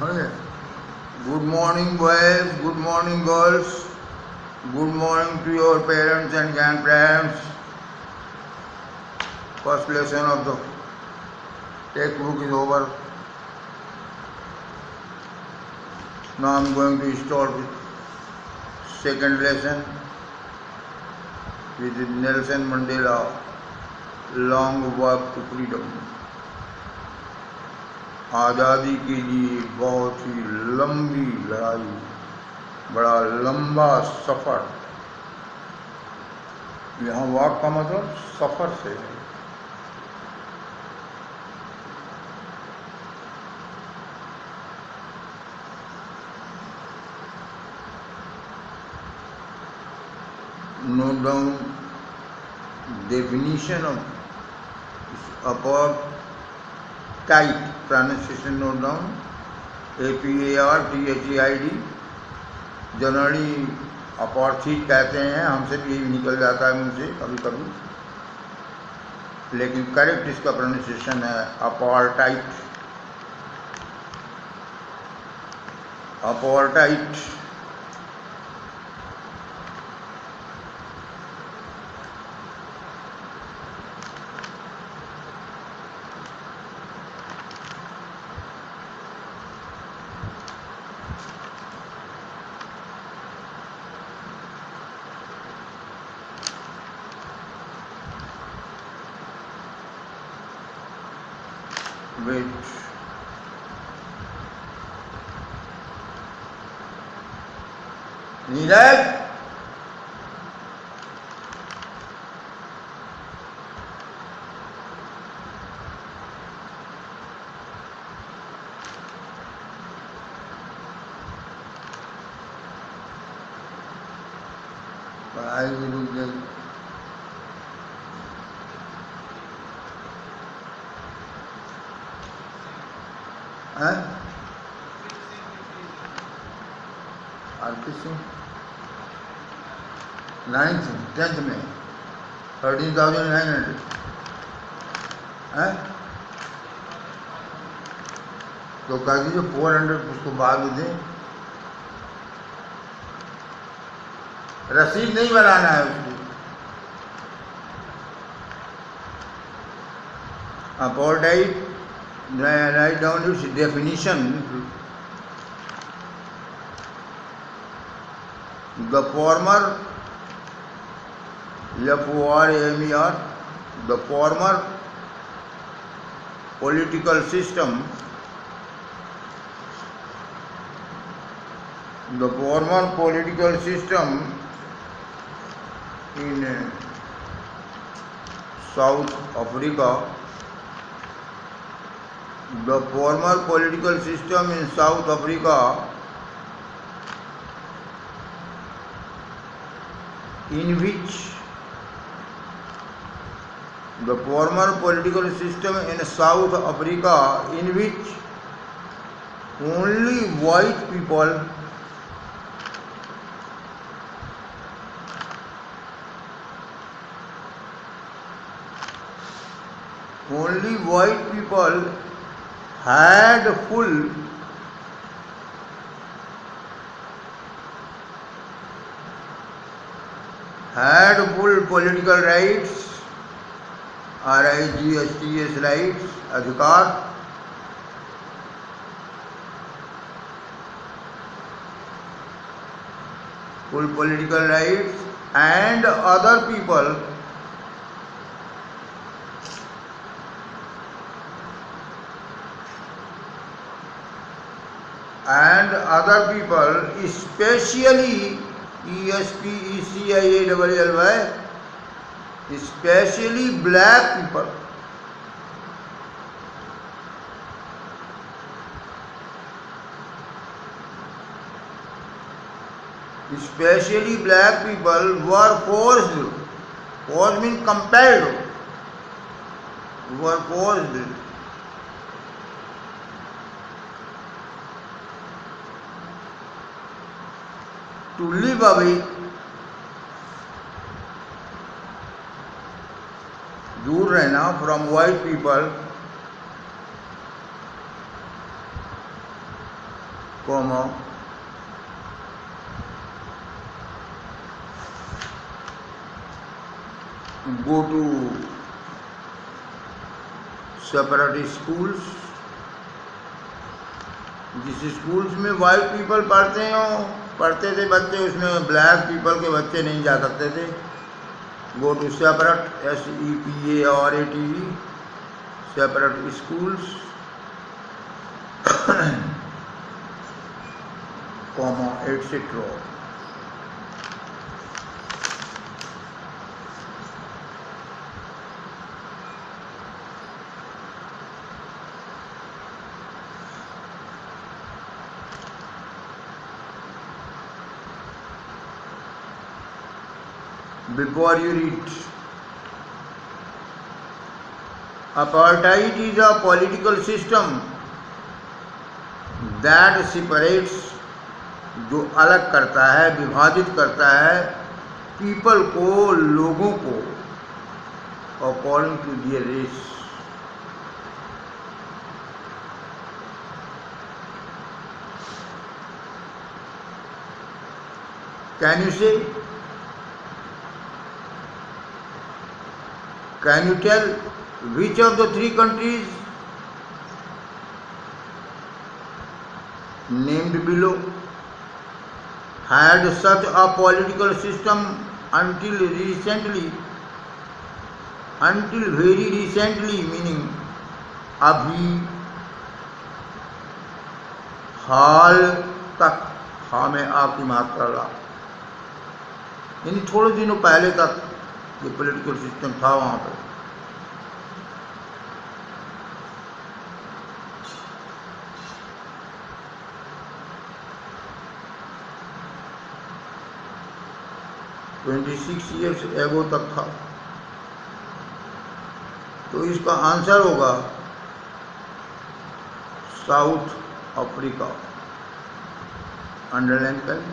Okay. Good morning, boys. Good morning, girls. Good morning to your parents and grandparents. First lesson of the textbook is over. Now I'm going to start with second lesson, which is Nelson Mandela, Long Walk to Freedom. आज़ादी के लिए बहुत ही लंबी लड़ाई, बड़ा लंबा सफ़र। यहाँ walk का मतलब सफ़र से है। Note down definition of apartheid. Pronunciation note down. APARTHEID. Generally apartheid कहते हैं, हमसे भी यही निकल जाता है मुझसे कभी कभी, लेकिन करेक्ट इसका प्रोनाउंसिएशन है अपार्थाइड। अपार्थाइड which नीरज पढ़ाई भी रुक गई। आरती सिंह 9th 10th में 13,900 है, तो कह दीजिए 400 उसको बाद में दें। रसीद नहीं बनाना है उसकी। अपोर्टाइड write down its definition. The former FORMER, the former political system, in South Africa, the former political system in South Africa in which the former political system in South Africa in which only white people had full political rights, RIGHTS rights, अधिकार, full political rights, and other people especially ESPECIALLY, especially black people, were forced, forced means compelled, were forced to live away, दूर रहना, from white people comma, go to separate schools. जिस schools में white people पढ़ते थे बच्चे, उसमें black people के बच्चे नहीं जा सकते थे. Go to separate, SEPARATE, separate schools, comma, etcetera. Before you read, apartheid is a political system that separates, जो अलग करता है, विभाजित करता है पीपल को, लोगों को, according to their race. Can you say, can you tell which of the three countries named below had such a political system until very recently, meaning अभी, हाल तक, हा में आ की मात्रा ला, यानी थोड़े दिनों पहले तक ये पॉलिटिकल सिस्टम था वहां पर. $26 years एगो तक था. तो इसका आंसर होगा साउथ अफ्रीका. अंडरलाइन करें.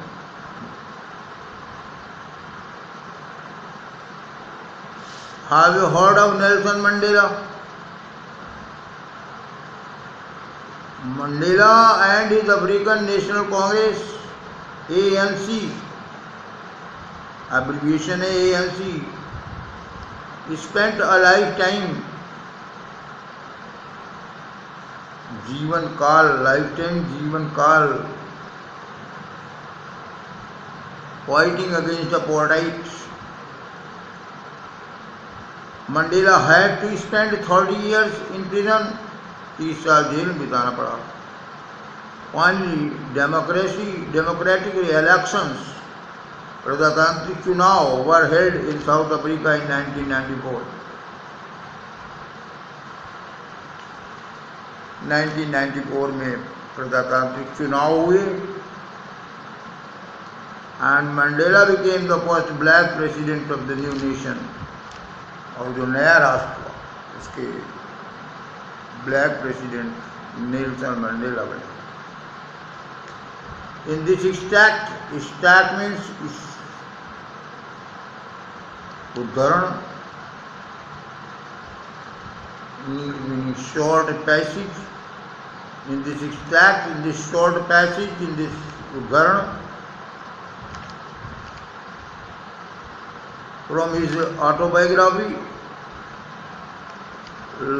Have you heard of Nelson Mandela? Mandela and his African National Congress, ANC, abbreviation है ANC, spent a lifetime, जीवन काल, fighting against apartheid. Mandela had to spend 30 years in prison, 30 साल jail में बिताना पड़ा. Finally, democratic elections, प्रजातांत्रिक चुनाव were held in South Africa in 1994. 1994 में प्रजातांत्रिक चुनाव हुए and Mandela became the first black president of the new nation. और जो नया राष्ट्र हुआ उसके ब्लैक प्रेसिडेंट नेल्सन मंडेला बने. इन दिस स्टैक मीन्स उद्धरण, short passage. In this short passage, in this उद्धरण from his autobiography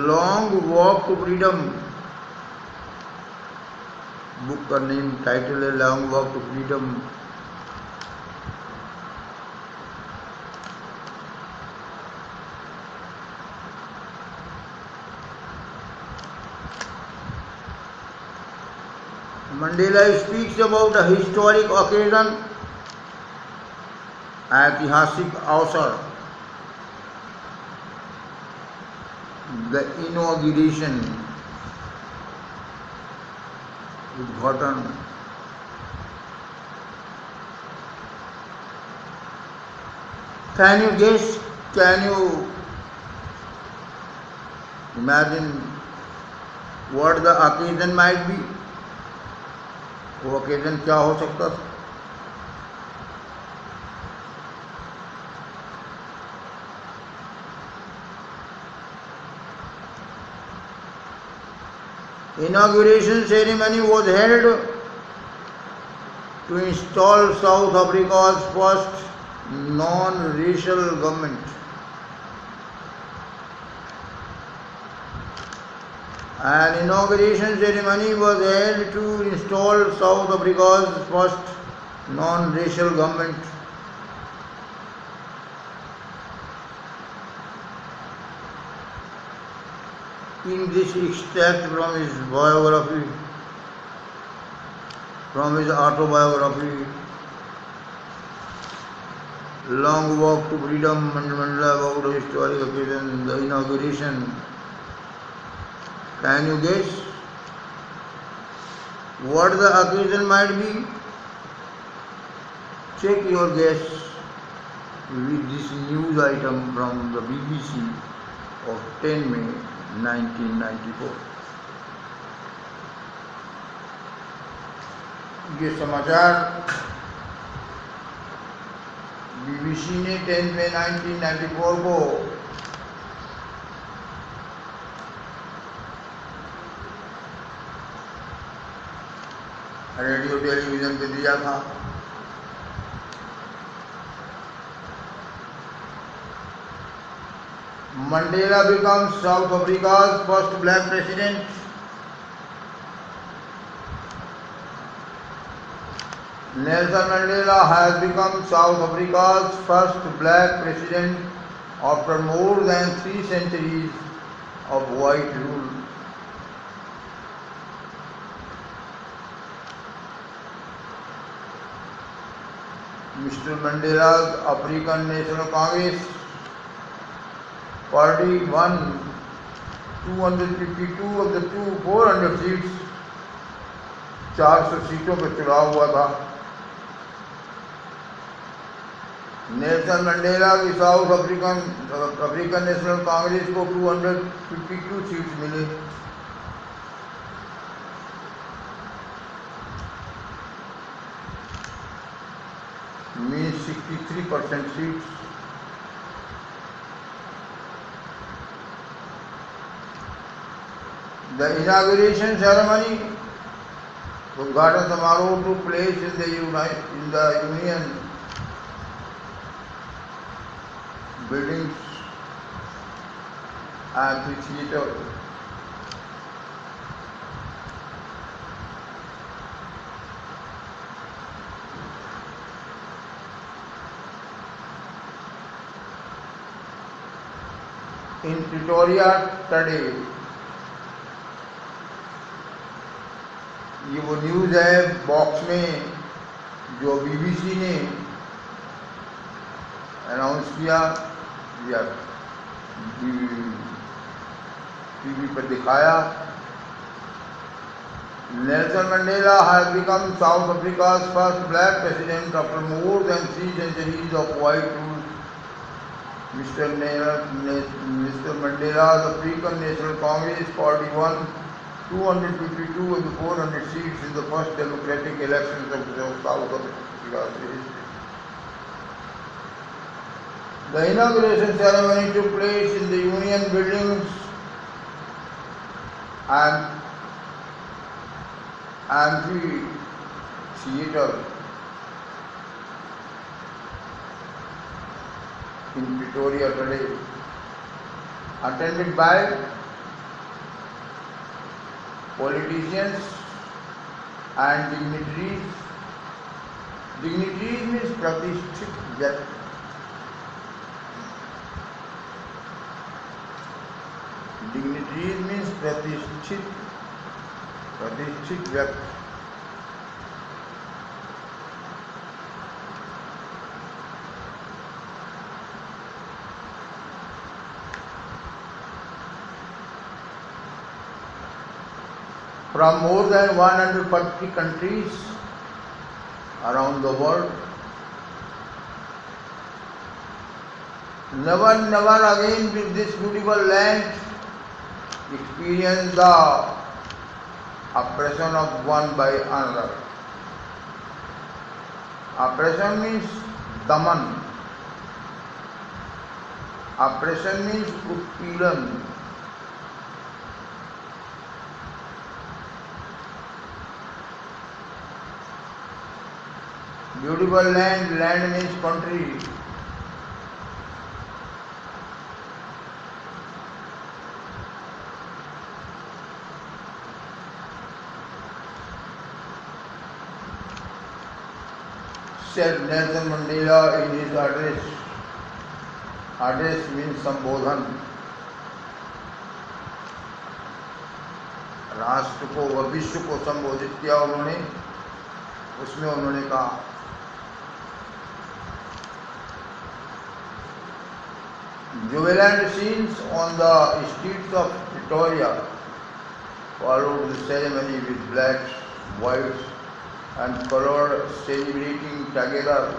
Long Walk to Freedom. Book का नेम टाइटल है Long Walk to Freedom. Mandela speaks about a historic occasion, ऐतिहासिक अवसर, the inauguration, उद्घाटन. Can you imagine what the occasion might be? वो occasion क्या हो सकता था? Inauguration ceremony was held to install South Africa's first non-racial government. An inauguration ceremony was held to install South Africa's first non-racial government. In this extract from his biography, from his autobiography, Long Walk to Freedom, Mandela about a historic occasion, the inauguration. Can you guess what the occasion might be? Check your guess with this news item from the BBC of 10 May 1994. ये समाचार BBC ने 10 मई 1994 को radio television पे दिया था। Mandela becomes South Africa's first black president. Nelson Mandela has become South Africa's first black president after more than 3 centuries of white rule. Mr. Mandela's African National Congress Party won 252 of the 400 seats, 400 सीटों पर चुनाव हुआ था। Nelson Mandela की south African national Congress को 252 seats मिले। means 63% seats. The inauguration ceremony, उद्घाटन समारोह took place in the Union buildings and the theatre. In Pretoria today, ये वो न्यूज़ है बॉक्स में जो बीबीसी ने अनाउंस किया या टीवी पर दिखाया। Nelson Mandela has become South Africa's first black president after more than 3 centuries of white rule. Mr. Mandela's African National Congress Party won 252 of the 400 seats in the first democratic elections of South Africa's history. The inauguration ceremony took place in the Union buildings and amphitheatre in Pretoria today, attended by politicians and dignitaries. Dignitaries means pratisthit vyakti. Dignitaries means pratisthit vyakti. From more than 140 countries around the world. Never again will this beautiful land experience the oppression of one by another. Oppression means daman. Oppression means utpीड़न. Beautiful land, land means country. Said Nelson Mandela in his address. Address means संबोधन. राष्ट्र को व विश्व को संबोधित किया उन्होंने. उसमें उन्होंने कहा, jubilant scenes on the streets of Pretoria followed the ceremony with blacks, whites and colored celebrating together.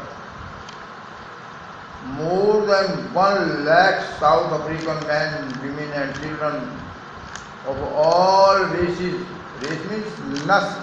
More than 1 lakh South African men, women and children of all races, race means nasl,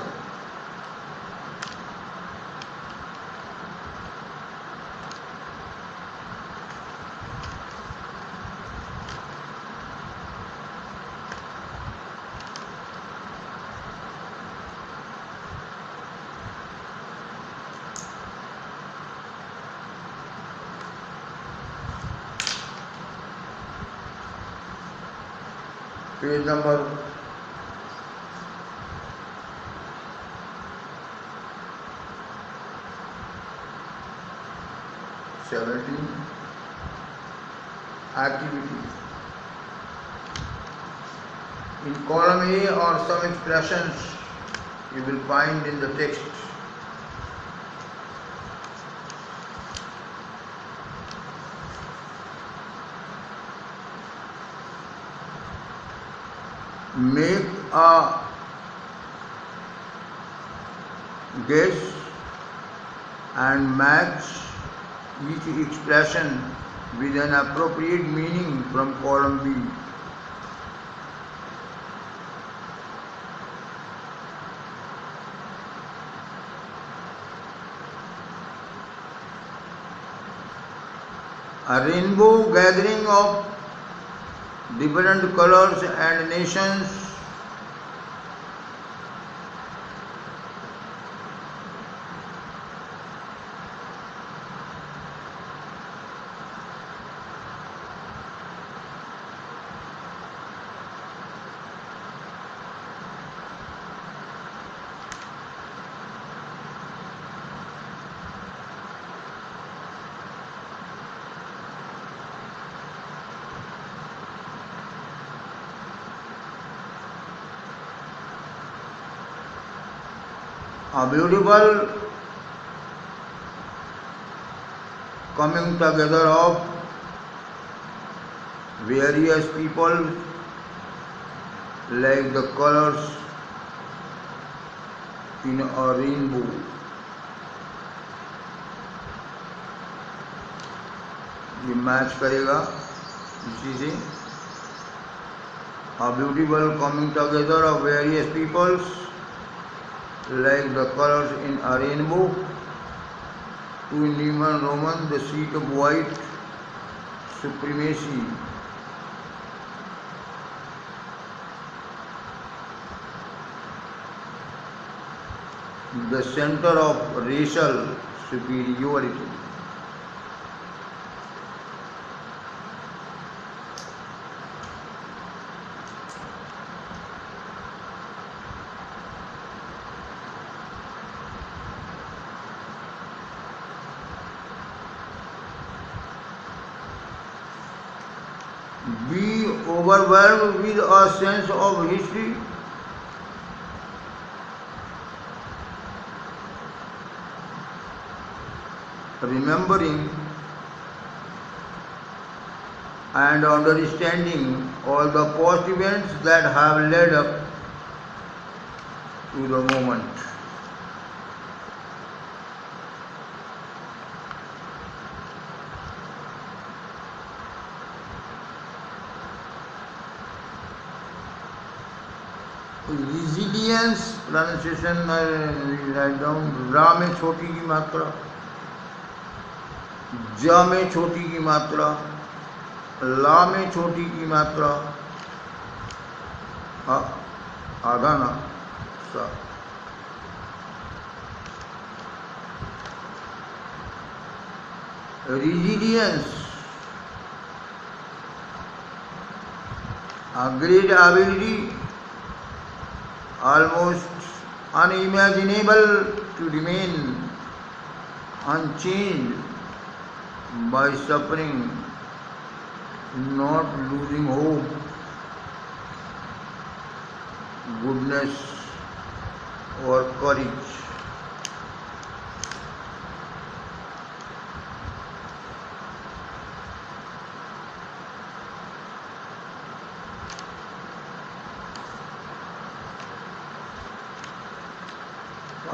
page number 17. Activity. In column A are some expressions you will find in the text. Make a guess and match each expression with an appropriate meaning from column B. A rainbow gathering of different colors and nations a beautiful coming together of various people like the colors in a rainbow. ये match करेगा इसी से. A beautiful coming together of various peoples like the colors in a rainbow. To Neiman Roman, the seat of white supremacy. The center of racial superiority. Be overwhelmed with a sense of history. Remembering and understanding all the past events that have led up to the moment. Resilience pronunciation write down. रा में छोटी की मात्रा, ज में छोटी की मात्रा, ला में छोटी की मात्रा, आधा ना सा. resilience, a great ability, almost unimaginable, to remain unchanged by suffering, not losing hope, goodness or courage.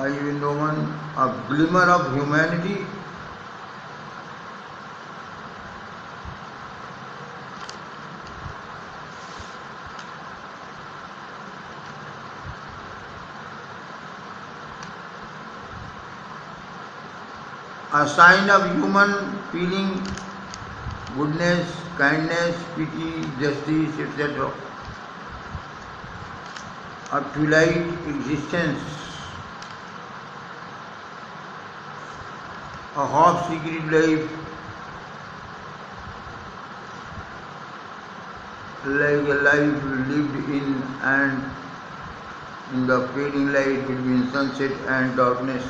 Even Roman, a glimmer of humanity, a sign of human feeling, goodness, kindness, pity, justice, etc. A twilight existence, a half-secret life, like a life lived in and in the fading light between sunset and darkness.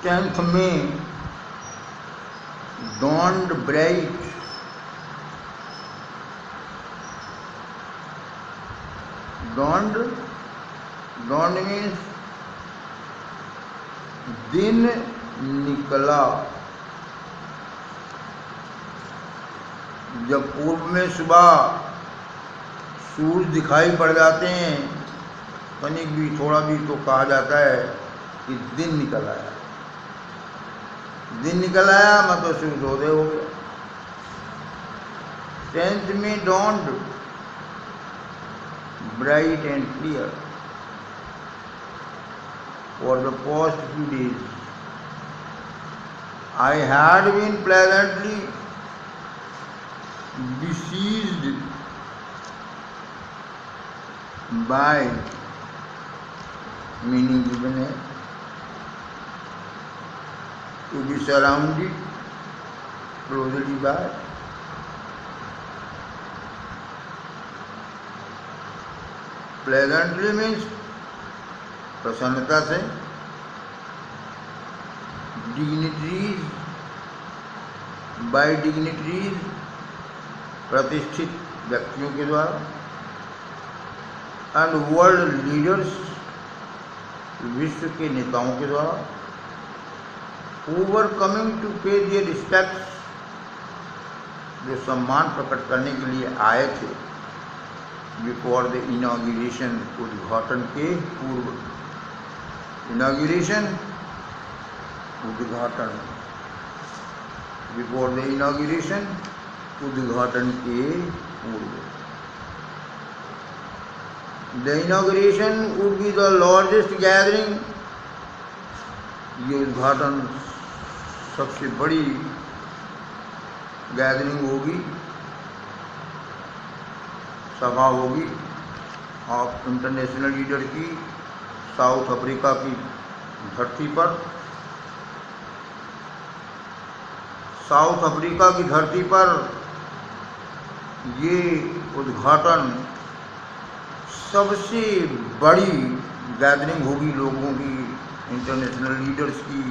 Tenth May dawned bright. Dawned means दिन निकला. जब पूर्व में सुबह सूरज दिखाई पड़ जाते हैं, तनिक भी थोड़ा भी, तो कहा जाता है कि दिन निकल आया. दिन निकल आया मतलब सूर्योदय हो गया. 10th May dawned bright and clear. For the past few days, I had been pleasantly besieged by, meaning given है, to be surrounded closely by. Pleasantly means प्रसन्नता से. Dignitaries, by dignitaries, प्रतिष्ठित व्यक्तियों के द्वारा. And world leaders, विश्व के नेताओं के द्वारा. Who were coming to pay their respects, जो सम्मान प्रकट करने के लिए आए थे बिफोर द इनॉग्रेशन, उद्घाटन के पूर्व. इनॉग्रेशन, उद्घाटन. बिफोर द इनॉग्रेशन, उद्घाटन के पूर्व. The inauguration would be the largest gathering. ये उद्घाटन सबसे बड़ी गैदरिंग होगी, सभा होगी ऑफ इंटरनेशनल लीडर की साउथ अफ्रीका की धरती पर. साउथ अफ्रीका की धरती पर ये उद्घाटन सबसे बड़ी गैदरिंग होगी लोगों की, इंटरनेशनल लीडर्स की,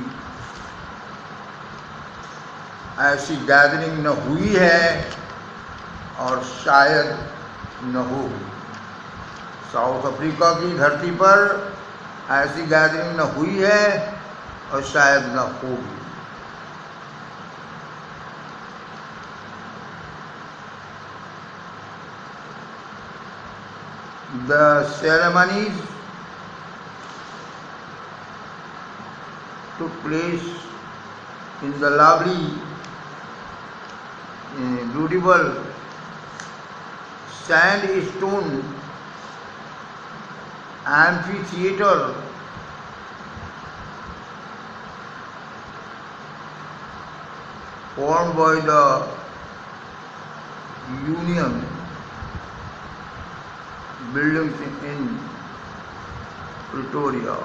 ऐसी गैदरिंग न हुई है और शायद न होगी। साउथ अफ्रीका की धरती पर ऐसी गैदरिंग न हुई है और शायद न होगी। The ceremonies took place in the lovely, beautiful sandstone amphitheater formed by the Union buildings in Pretoria.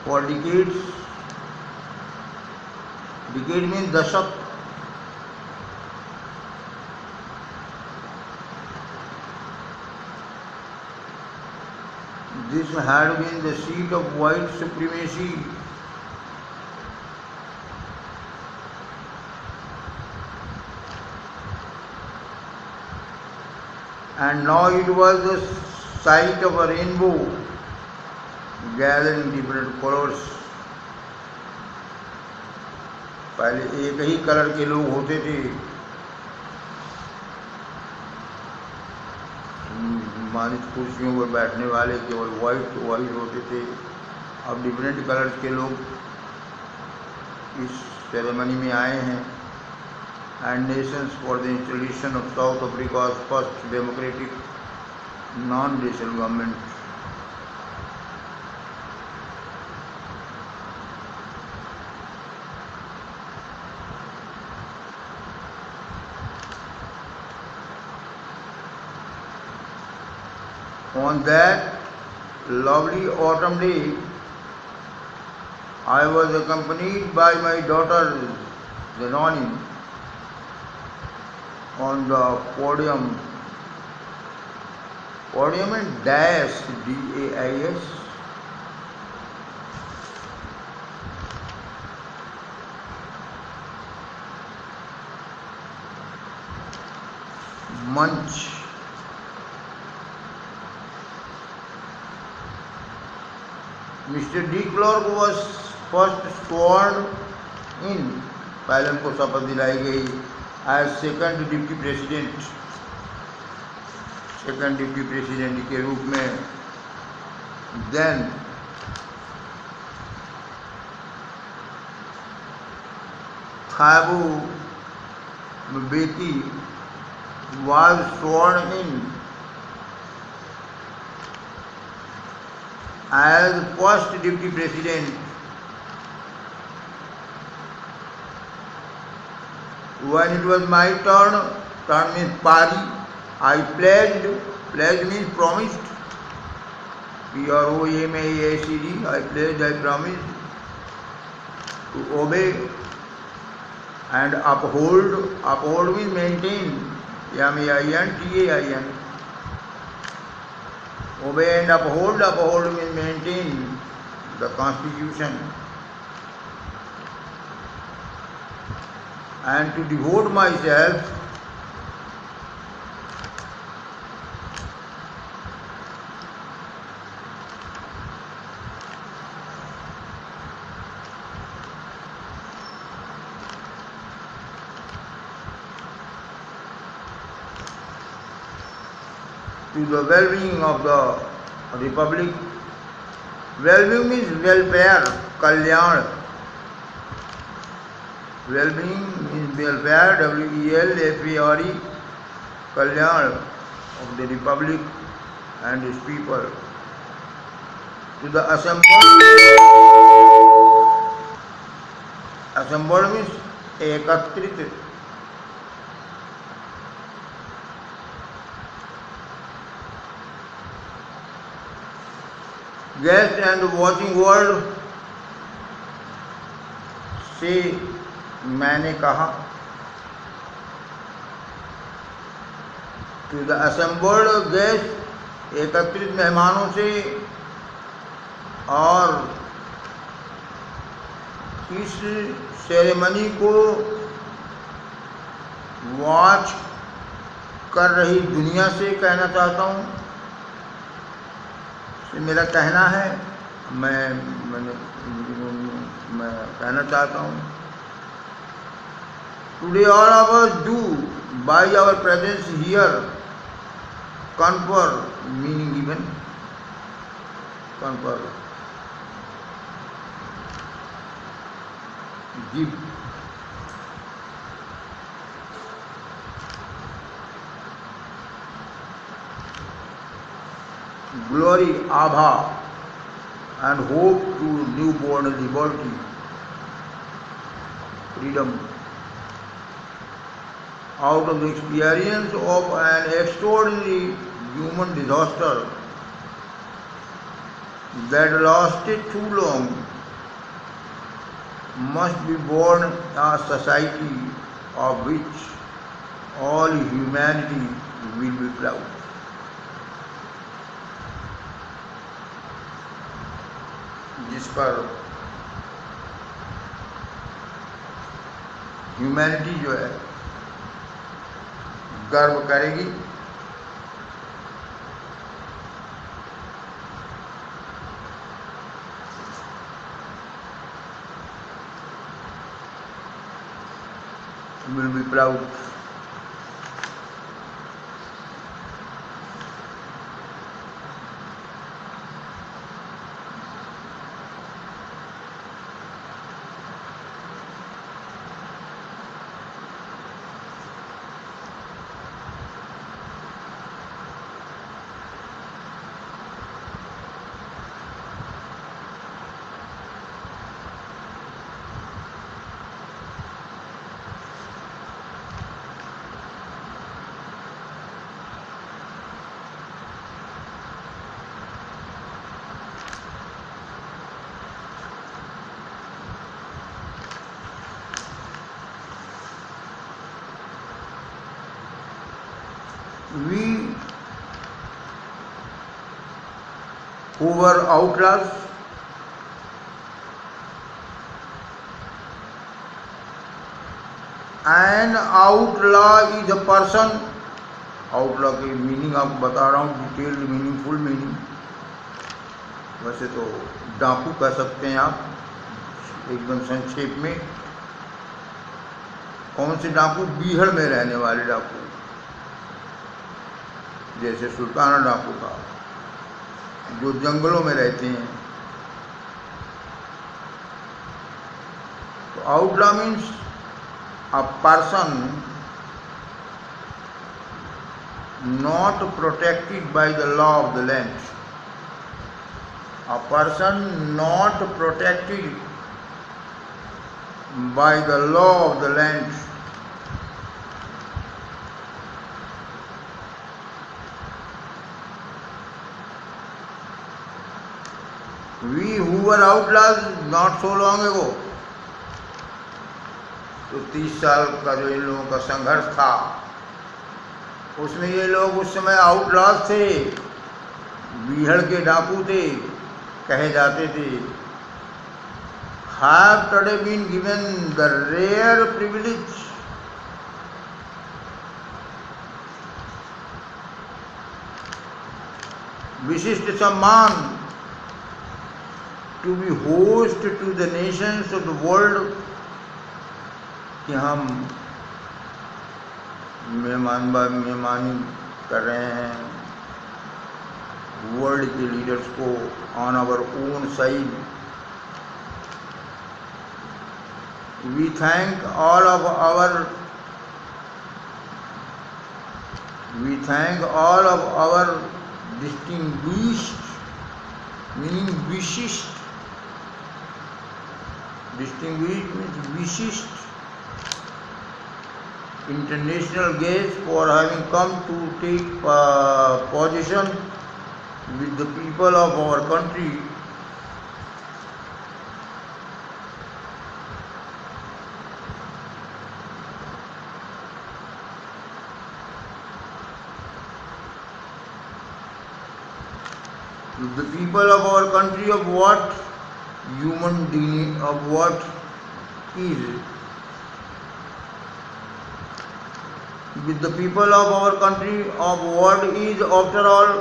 For decades, decade means dashak, this had been the seat of white supremacy. And now it was the site of a rainbow gathering different colors. पहले एक ही colour के लोग होते थे, सम्मानित कुर्सियों पर बैठने वाले केवल वाइट होते थे। अब डिफरेंट कलर्स के लोग इस सेरेमनी में आए हैं। And nations for the installation of South Africa first democratic non racial government. On that lovely autumn day, I was accompanied by my daughter Zanoni on the podium and dais, D-A-I-S, मंच। Mr. de Klerk was first sworn in, पहले उनको शपथ दिलाई गई as second deputy president के रूप में। Then Thabo Mbeki was sworn in as first deputy president. When it was my turn means pari, I pledged means promised, P-R-O-M-A-C-D, I promised to obey and uphold means maintain, M-A-I-N-T-A-I-N. Obey and uphold means maintain the constitution, and to devote myself to the well-being of the republic. Well-being means welfare, kalyan. Well-being means welfare, W-E-L-F-A-R-E, kalyan of the republic and its people. To the assembled means ekatrit. Guest and watching world, से मैंने कहा to the assembled guests, एकत्रित मेहमानों से, और इस ceremony को watch कर रही दुनिया से कहना चाहता हूँ, मेरा कहना है, मैं कहना चाहता हूँ, today all of us do by our presence here confer, meaning given, confer, give, glory, abha, and hope to newborn liberty, freedom, out of the experience of an extraordinary human disaster that lasted too long, must be born a society of which all humanity will be proud. जिस पर humanity जो है गर्व करेगी, will be proud. We who were outlaws an outlaw is a person, outlaw की meaning आपको बता रहा हूँ, डिटेल्ड मीनिंग, फुल मीनिंग। वैसे तो डाकू कह सकते हैं आप, एकदम संक्षेप में। कौन से डाकू? बीहड़ में रहने वाले डाकू, जैसे सुल्ताना डाकू था, जो जंगलों में रहते हैं। तो outlaw means a person not protected by the law of the land, a person not protected by the law of the land, we who were outlaws not so long ago, तो 30 साल का जो इन लोगों का संघर्ष था, उसमें ये लोग उस समय आउटलॉज थे, बीहड़ के डाकू थे, कहे जाते थे। have today been given the rare privilege विशिष्ट सम्मान to be host to the nations of the world, कि हम मेहमानी कर रहे हैं वर्ल्ड के लीडर्स को on our own side. We thank all of our distinguished, meaning विशिष्ट, डिस्टिंग्विश्ड मीन्स विशिष्ट, international guests for having come to take position with the people of our country with the people of our country of what human dignity, of what is, with the people of our country of what is after all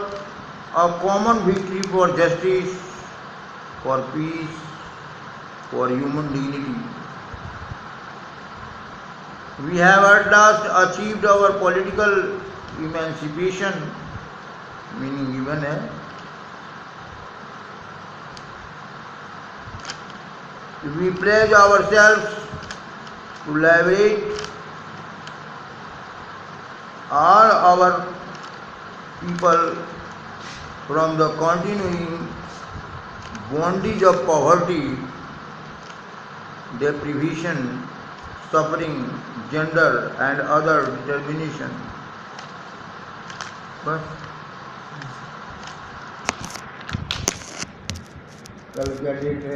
a common victory for justice, for peace, for human dignity. We have at last achieved our political emancipation, meaning given है. We pledge ourselves to liberate all our people from the continuing bondage of poverty, deprivation, suffering, gender and other determination. बस कल क्या date है?